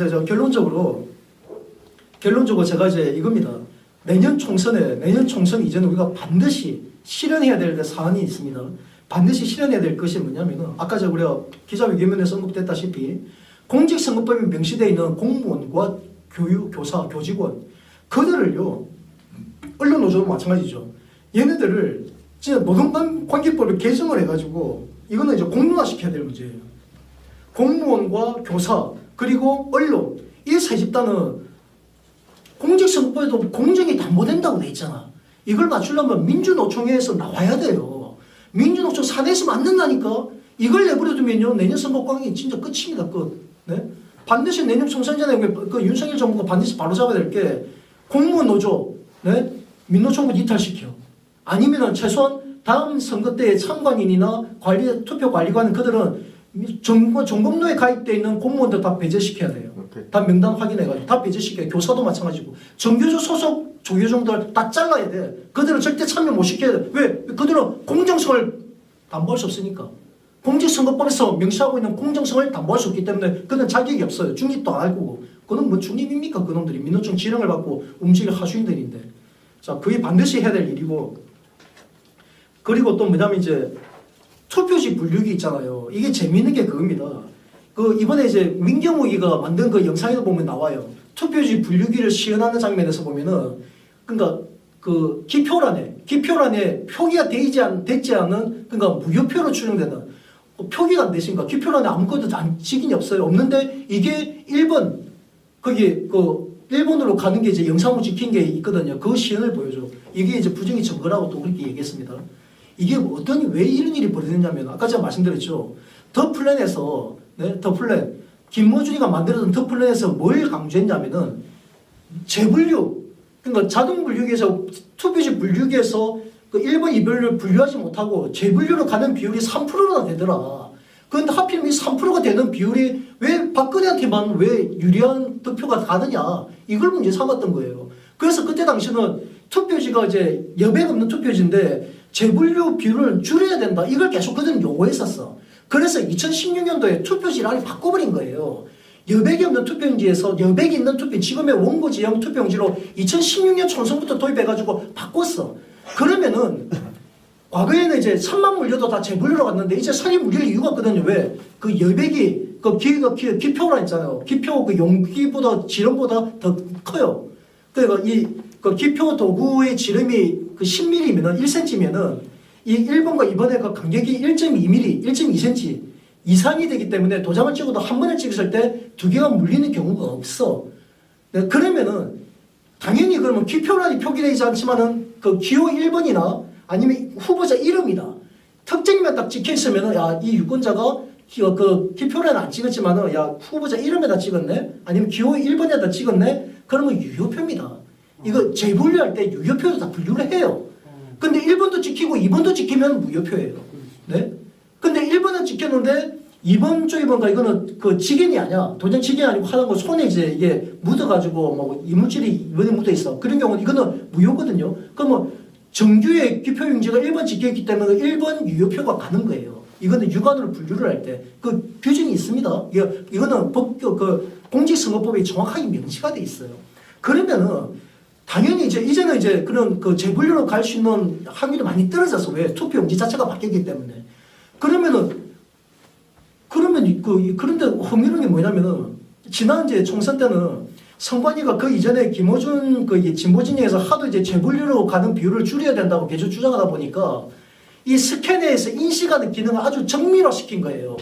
이제 결론적으로 제가 이제 이겁니다. 내년 총선 이전에 우리가 반드시 실현해야 될 사안이 있습니다. 반드시 실현해야 될 것이 뭐냐면은 아까 우리가 기자회견에서 언급됐다시피 공직선거법에 명시되어 있는 공무원과 교사, 교직원 그들을요 언론노조도 마찬가지죠. 얘네들을 진짜 노동관계법을 개정을 해가지고 이거는 이제 공론화시켜야 될 문제예요. 공무원과 교사 그리고 언론 이 세 집단은 공직선거법에도 공정이 담보된다고 돼 있잖아. 이걸 맞추려면 민주노총회에서 나와야 돼요. 민주노총 사내에서 맞는다니까. 이걸 내버려두면요 내년 선거 꽝이 진짜 끝입니다. 끝. 네? 반드시 내년 총선 전에 그 윤석열 정부가 반드시 바로잡아야 될 게 공무원 노조, 네? 민노총부 이탈시켜. 아니면은 최소한 다음 선거 때의 참관인이나 투표 관리관 그들은 정공로에 가입되어 있는 공무원들 다 배제시켜야 돼요. 다 명단 확인해가지고 다 배제시켜야 돼요. 교사도 마찬가지고. 정교조 소속 조교종들 다 잘라야 돼. 그들은 절대 참여 못 시켜야 돼. 왜? 그들은 공정성을 담보할 수 없으니까. 공직선거법에서 명시하고 있는 공정성을 담보할 수 없기 때문에 그는 자격이 없어요. 중립도 안 할 거고. 그는 뭐 중립입니까? 그놈들이 민노총 지령을 받고 움직일 하수인들인데. 자, 그게 반드시 해야 될 일이고. 그리고 또 뭐냐면 이제 투표지 분류기 있잖아요. 이게 재미있는 게 그겁니다. 그 이번에 이제 민경욱이가 만든 그 영상에도 보면 나와요. 투표지 분류기를 시연하는 장면에서 보면은 그러니까 그 기표란에 표기가 되지 않은 그러니까 무효표로 추정되는 표기가 안 되십니까? 기표란에 아무것도 직인이 없어요. 없는데 이게 1번 거기 그 일본으로 가는 게 이제 영상으로 찍힌 게 있거든요. 그 시연을 보여줘. 이게 이제 부정이 증거라고 또 그렇게 얘기했습니다. 이게 왜 이런 일이 벌어졌냐면 아까 제가 말씀드렸죠. 더 플랜에서 더 플랜 김모준이가 만들었던 더 플랜에서 뭘 강조했냐면은 재분류 그러니까 자동 분류기에서 투표지 분류기에서 그 1번, 2번을 분류하지 못하고 재분류로 가는 비율이 3%나 되더라. 그런데 하필 이 3%가 되는 비율이 왜 박근혜한테만 왜 유리한 득표가 가느냐 이걸 문제 삼았던 거예요. 그래서 그때 당시는 투표지가 이제 여백 없는 투표지인데 재분류 비율을 줄여야 된다. 이걸 계속 그들은 요구했었어. 그래서 2016년도에 투표지를 아예 바꿔버린 거예요. 여백이 없는 투표용지에서 여백이 있는 투표, 지금의 원고 지형 투표용지로 2016년 총선부터 도입해가지고 바꿨어. 그러면은 과거에는 이제 3만 물려도 다 재분류로 갔는데 이제 살이 물릴 이유가 없거든요. 왜? 그 여백이 그 기표란 있잖아요. 기표 그 용기보다 지름보다 더 커요. 그러니까 그 기표 도구의 지름이 그 10mm면은 1cm면은 이 1번과 2번의 그 간격이 1.2mm, 1.2cm 이상이 되기 때문에 도장을 찍어도 한 번에 찍었을 때 두 개가 물리는 경우가 없어. 네, 그러면은 당연히 그러면 기표란이 표기되지 않지만은 그 기호 1번이나 아니면 후보자 이름이나 특징만 딱 찍혀 있으면은 야, 이 유권자가 그 기표란은 안 찍었지만은 야, 후보자 이름에다 찍었네? 아니면 기호 1번에다 찍었네? 그러면 유효표입니다. 이거 재분류할 때 유효표도 다 분류를 해요. 근데 1번도 찍히고 2번도 찍히면 무효표예요. 네? 근데 1번은 찍혔는데 2번 쪽에 보니까 이거는 그 직인이 아니야. 도장 직인이 아니고 하는 거 손에 이제 이게 묻어가지고 뭐 이물질이 2번에 묻어 있어. 그런 경우는 이거는 무효거든요. 그러면 정규의 기표용지가 1번 찍혀있기 때문에 1번 유효표가 가는 거예요. 이거는 유관으로 분류를 할 때 그 규정이 있습니다. 이거는 그 공직선거법에 정확하게 명시가 돼 있어요. 그러면은 당연히 이제는 이제 그런 그 재분류로 갈 수 있는 확률이 많이 떨어져서 왜 투표용지 자체가 바뀌기 때문에 그런데 흥미로운 게 뭐냐면은 지난 이제 총선 때는 선관위가 그 이전에 김어준 그 진보 진영에서 하도 이제 재분류로 가는 비율을 줄여야 된다고 계속 주장하다 보니까 이 스캐너에서 인식하는 기능을 아주 정밀화시킨 거예요.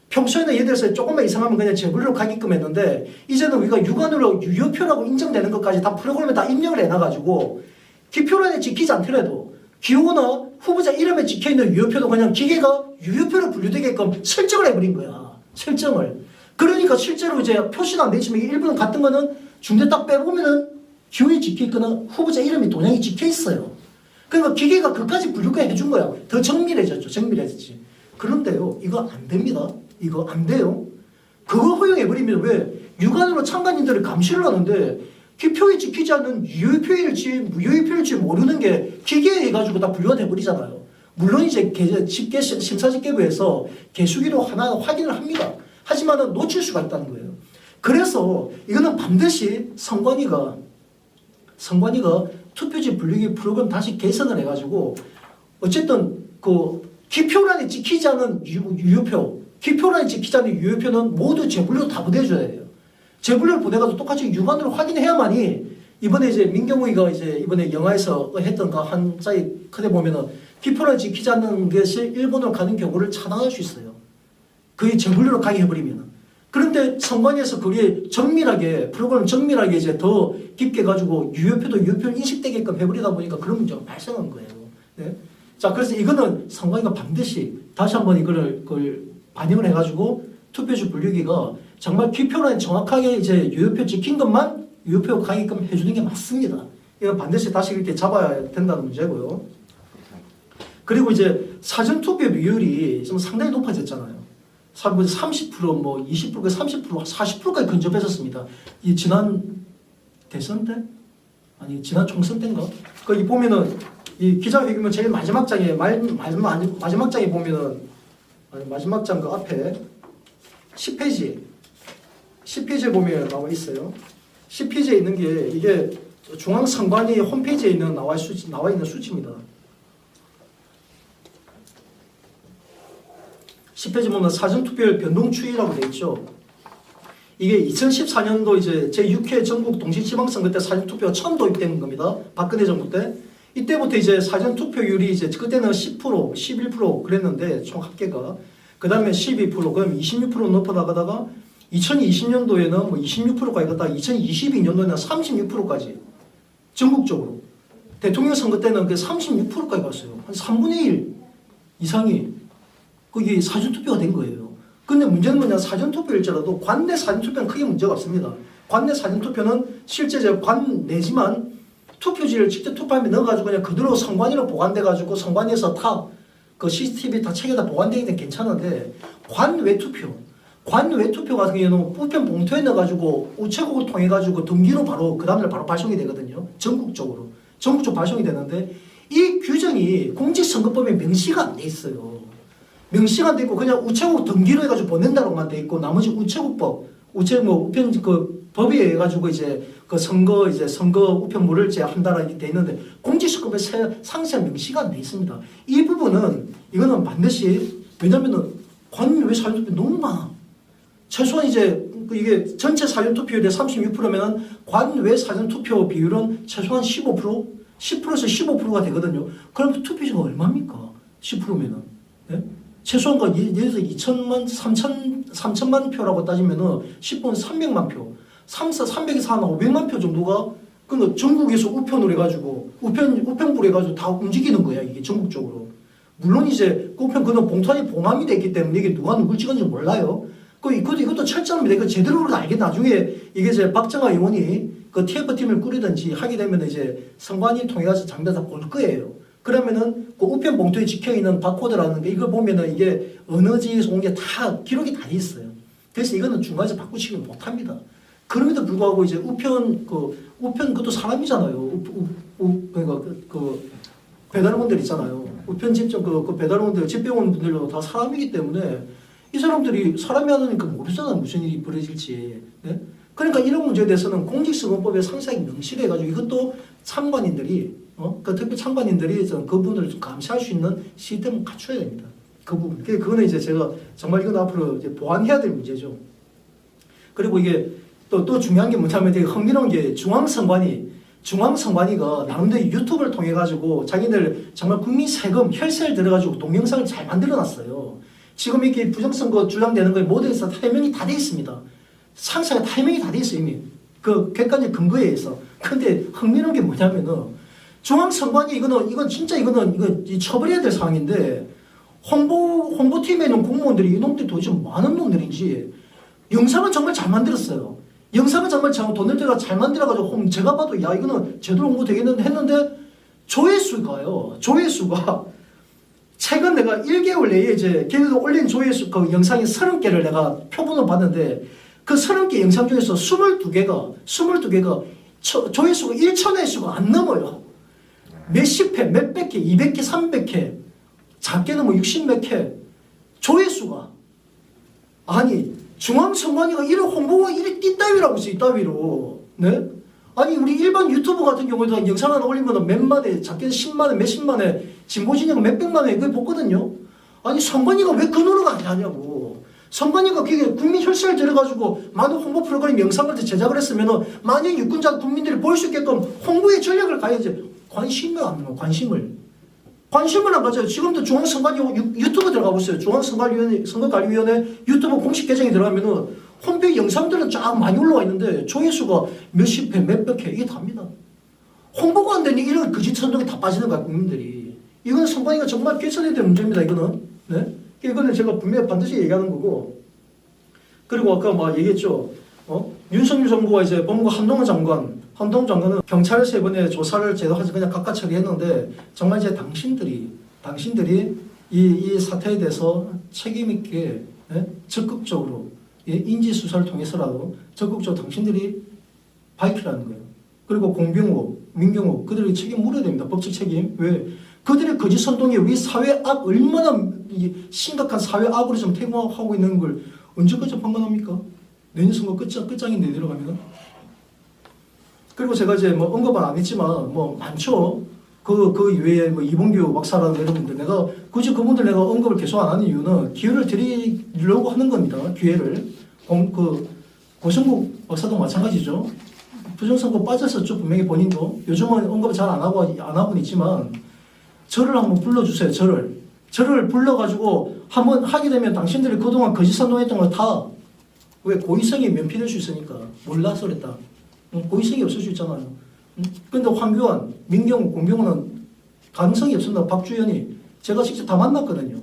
평소에는 예를 들어서 조금만 이상하면 그냥 재분류로 가게끔 했는데 이제는 우리가 유관으로 유효표라고 인정되는 것까지 다 프로그램에 다 입력을 해놔가지고 기표란에 찍히지 않더라도 기호나 후보자 이름에 찍혀있는 유효표도 그냥 기계가 유효표로 분류되게끔 설정을 해버린 거야. 설정을. 그러니까 실제로 이제 표시가 안 되지만 1번 같은 거는 중대 딱 빼보면은 기호에 찍혀있거나 후보자 이름이 도장이 찍혀있어요. 그러니까 기계가 그까지 분류가 해준 거야. 더 정밀해졌죠. 정밀해졌지. 그런데요, 이거 안 됩니다. 이거 안 돼요. 그거 허용해버리면 왜 유관으로 참관인들을 감시를 하는데 기표에 찍히지 않는 유효표일지 무효표일지 모르는 게 기계에 가지고 다 분류가 돼버리잖아요. 물론 이제 심사집계부에서 개수기로 하나 확인을 합니다. 하지만은 놓칠 수가 있다는 거예요. 그래서 이거는 반드시 선관위가 투표지 분류기 프로그램 다시 개선을 해가지고 어쨌든 그 기표란에 찍히지 않은 유효표, 기표란에 찍히지 않은 유효표는 모두 재분류로 다 보내줘야 돼요. 재분류를 보내가지고 똑같이 육안으로 확인해야만이 이번에 이제 민경우이가 이제 이번에 영화에서 했던 그 한 자리 크게 보면은 기표란에 찍히지 않는 것이 일본으로 가는 경우를 차단할 수 있어요. 그게 재분류로 가게 해버리면은. 그런데 선관위에서 그게 정밀하게 프로그램 정밀하게 이제 더 깊게 가지고 유효표도 유효표를 인식되게끔 해버리다 보니까 그런 문제가 발생한 거예요. 네? 자, 그래서 이거는 선관위가 반드시 다시 한번 그걸 반영을 해가지고 투표지 분류기가 정말 기표란에 정확하게 이제 유효표 찍힌 것만 유효표 가게끔 해주는 게 맞습니다. 이건 반드시 다시 이렇게 잡아야 된다는 문제고요. 그리고 이제 사전투표 비율이 좀 상당히 높아졌잖아요. 30%, 뭐 20%, 30%, 40%까지 근접했었습니다. 이 지난 대선 때? 아니, 지난 총선 때인가? 거기 보면은 이 기자회견문 제일 마지막 장에, 마지막 장에 보면은, 아니, 마지막 장 그 앞에 10페이지에 보면 나와 있어요. 10페이지에 있는 게 이게 중앙선관위 홈페이지에 있는 나와 있는 수치입니다. 10페이지 보면 사전투표율 변동 추이라고 되어 있죠. 이게 2014년도 이제 제6회 전국 동시지방선거 때 사전투표가 처음 도입된 겁니다. 박근혜 정부 때. 이때부터 이제 사전투표율이 이제 그때는 10%, 11% 그랬는데 총 합계가. 그 다음에 12%, 그럼 26% 높아나가다가 2020년도에는 뭐 26%까지 갔다가 2022년도에는 36%까지 전국적으로. 대통령 선거 때는 그 36%까지 갔어요. 한 3분의 1 이상이 그게 사전투표가 된 거예요. 근데 문제는 뭐냐, 사전투표일지라도 관내 사전투표는 크게 문제가 없습니다. 관내 사전투표는 실제 관 내지만 투표지를 직접 투표함에 넣어가지고 그냥 그대로 선관위로 보관돼가지고 선관위에서 다 그 CCTV 다 책에다 보관되기 때문에 괜찮은데 관외 투표 같은 경우는 우편 봉투에 넣어가지고 우체국을 통해가지고 등기로 바로 그 다음날 바로 발송이 되거든요. 전국적으로 발송이 되는데 이 규정이 공직선거법에 명시가 안 돼 있어요. 명시가 안 돼 있고 그냥 우체국 등기로 해가지고 보낸다로만 돼 있고 나머지 우체국법, 우편 그 법에 의해 가지고 이제 그 선거 우편물을 이제 한다라고 돼 있는데 공직선거법에 상세한 명시가 안 돼 있습니다. 이 부분은 이거는 반드시 왜냐면은 관외 사전투표 너무 많아. 최소한 이제 이게 전체 사전투표율의 36%면은 관외 사전투표 비율은 최소한 15%, 10%에서 15%가 되거든요. 그럼 투표지가 얼마입니까? 10%면은. 네? 최소한 예를 들어서 2천만, 3천만 표라고 따지면은 10분 300만 표. 300에서 한 500만 표 정도가 그 전국에서 우편으로 해가지고 우편부로 해가지고 다 움직이는 거야, 이게 전국적으로. 물론 이제 그 우편 그는 봉투안이 봉함이 됐기 때문에 이게 누가 누굴 찍은지 몰라요. 이것도 철저합니다. 이거 제대로 알게 나중에 이게 이제 박정아 의원이 그 TF팀을 꾸리든지 하게 되면 이제 선관위 통해서 장비에서 볼 거예요. 그러면은 그 우편 봉투에 찍혀있는 바코드라는 게 이거 보면은 이게 어느 지에서 온 게 다 기록이 다 돼 있어요. 그래서 이거는 중간에서 바꾸시길 못 합니다. 그럼에도 불구하고 이제 우편 그것도 사람이잖아요. 그러니까 그 배달원들 있잖아요. 우편 집점 그 배달원들 집배원 분들도 다 사람이기 때문에 이 사람들이 사람이 하니까 모르잖아요. 무슨 일이 벌어질지. 네? 그러니까 이런 문제에 대해서는 공직선거법에 상세하게 명시를 해가지고 이것도 참관인들이 그 특히 참관인들이 그 부분을 좀 감시할 수 있는 시스템을 갖춰야 됩니다. 그 부분. 그거는 이제 제가 정말 이건 앞으로 이제 보완해야 될 문제죠. 그리고 이게 또 중요한 게 뭐냐면 되게 흥미로운 게 중앙선관위가 나름대로 유튜브를 통해 가지고 자기들 정말 국민 세금 혈세를 들어가지고 동영상을 잘 만들어놨어요. 지금 이렇게 부정선거 주장되는 거에 모두에서 해명이 다 돼 있습니다. 상세가 다 해명이 다 돼 있어요 이미. 그 객관적 근거에 의해서. 근데 흥미로운 게 뭐냐면은 중앙선관위 이건 진짜 이건 처벌해야 될 상황인데 홍보팀에 있는 공무원들이 이놈들이 도대체 뭐 하는 놈들인지 영상은 정말 잘 만들었어요. 영상은 정말 돈을 들여 잘 만들어가지고 제가 봐도 야 이거는 제대로 홍보 되겠는데 했는데 조회수가 최근 내가 1개월 내에 이제 걔네도 올린 조회수 그 영상이 30개를 내가 표본을 봤는데 그 30개 영상 중에서 22개가 조회수가 1,000회 수가 안 넘어요. 몇십 회, 몇백 회, 200회, 300회, 작게는 뭐 60몇 회 조회수가 아니 중앙선관위가 이런 홍보가 이래 이따위라고 있어, 이따위로. 네? 아니, 우리 일반 유튜브 같은 경우에도 영상 하나 올리면 몇 만에, 작게는 10만에, 몇십만에, 진보진영 몇백만에 그걸 보거든요. 아니, 선관위가 왜 그 노력 안 하냐고. 선관위가 그게 국민 혈세를 들여가지고 많은 홍보 프로그램 영상을 제작을 했으면 많은 유권자 국민들이 볼 수 있게끔 홍보에 전략을 가야지. 관심을 안 해요, 관심을. 관심을 안 가져요. 지금도 중앙선관위 유튜브 들어가 보세요. 선거관리위원회 유튜브 공식 계정에 들어가면은 홈페이지 영상들은 쫙 많이 올라와 있는데 조회수가 몇십 회, 몇백 회 이게 답니다. 홍보가 안 되니 이런 거짓 선동에 다 빠지는 거야, 국민들이. 이건 선관위가 정말 개선해야 될 문제입니다, 이거는. 네? 이거는 제가 분명히 반드시 얘기하는 거고. 그리고 아까 막 얘기했죠. 윤석열 정부가 이제 법무부 한동훈 장관은 경찰에서 이번에 조사를 제도하지 그냥 각각 처리했는데 정말 이제 당신들이 이 사태에 대해서 책임 있게 적극적으로 인지 수사를 통해서라도 적극적으로 당신들이 밝히라는 거예요. 그리고 공병호, 민경호 그들이 책임 물어야 됩니다. 법적 책임. 왜? 그들의 거짓 선동이 우리 사회 악 얼마나 심각한 사회 악으로 좀 퇴보하고 있는 걸 언제까지 판단합니까? 내년 선거 끝장인데 내려가면. 그리고 제가 이제 뭐 언급은 안 했지만 뭐 많죠. 그 이외에 뭐 이봉규 박사라는 여러분들 내가 굳이 그분들 내가 언급을 계속 안 하는 이유는 기회를 드리려고 하는 겁니다. 기회를. 고성국 박사도 마찬가지죠. 부정선거 빠졌었죠. 분명히 본인도. 요즘은 언급을 잘 안 하고는 있지만 저를 한번 불러주세요. 저를 불러가지고 한번 하게 되면 당신들이 그동안 거짓 선동했던 거 다 왜 고의성이 면피될 수 있으니까 몰라서 그랬다. 고의성이 없을 수 있잖아요. 근데 황교안, 민경우, 공병호는 가능성이 없습니다. 박주현이 제가 직접 다 만났거든요.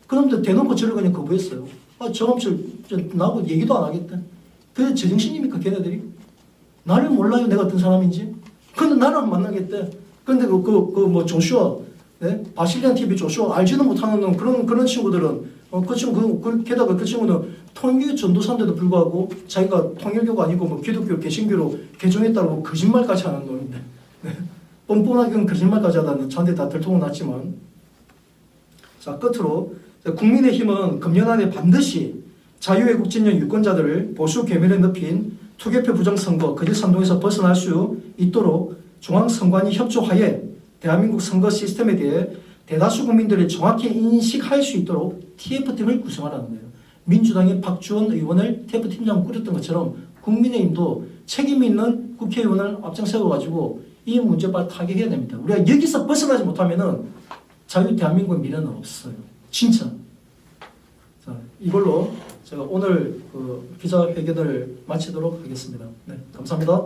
그런데 대놓고 저를 그냥 거부했어요. 정엄실 나하고 얘기도 안 하겠대. 그게 제정신입니까 걔네들이? 나를 몰라요 내가 어떤 사람인지? 근데 나를 안 만나겠대. 근데 뭐 조슈아, 네? 바실리안 TV 조슈아 알지도 못하는 그런 친구들은 게다가 그 친구는 통일교 전도사인데도 불구하고 자기가 통일교가 아니고 뭐 기독교 개신교로 개종했다고 거짓말까지 하는 놈인데. 네. 뻔뻔하게 거짓말까지 하다는 저한테 다 들통은 났지만. 자, 끝으로 국민의힘은 금년 안에 반드시 자유애국진영 유권자들을 보수 계면에 눕힌 투개표 부정선거 거짓 선동에서 벗어날 수 있도록 중앙선관위 협조하에 대한민국 선거 시스템에 대해 대다수 국민들이 정확히 인식할 수 있도록 TF팀을 구성하라는 거예요. 민주당이 박주원 의원을 TF팀장을 꾸렸던 것처럼 국민의힘도 책임 있는 국회의원을 앞장세워가지고 이 문제 빨리 타개해야 됩니다. 우리가 여기서 벗어나지 못하면은 자유 대한민국의 미래는 없어요. 진짜. 자, 이걸로 제가 오늘 기자회견을 마치도록 하겠습니다. 네, 감사합니다.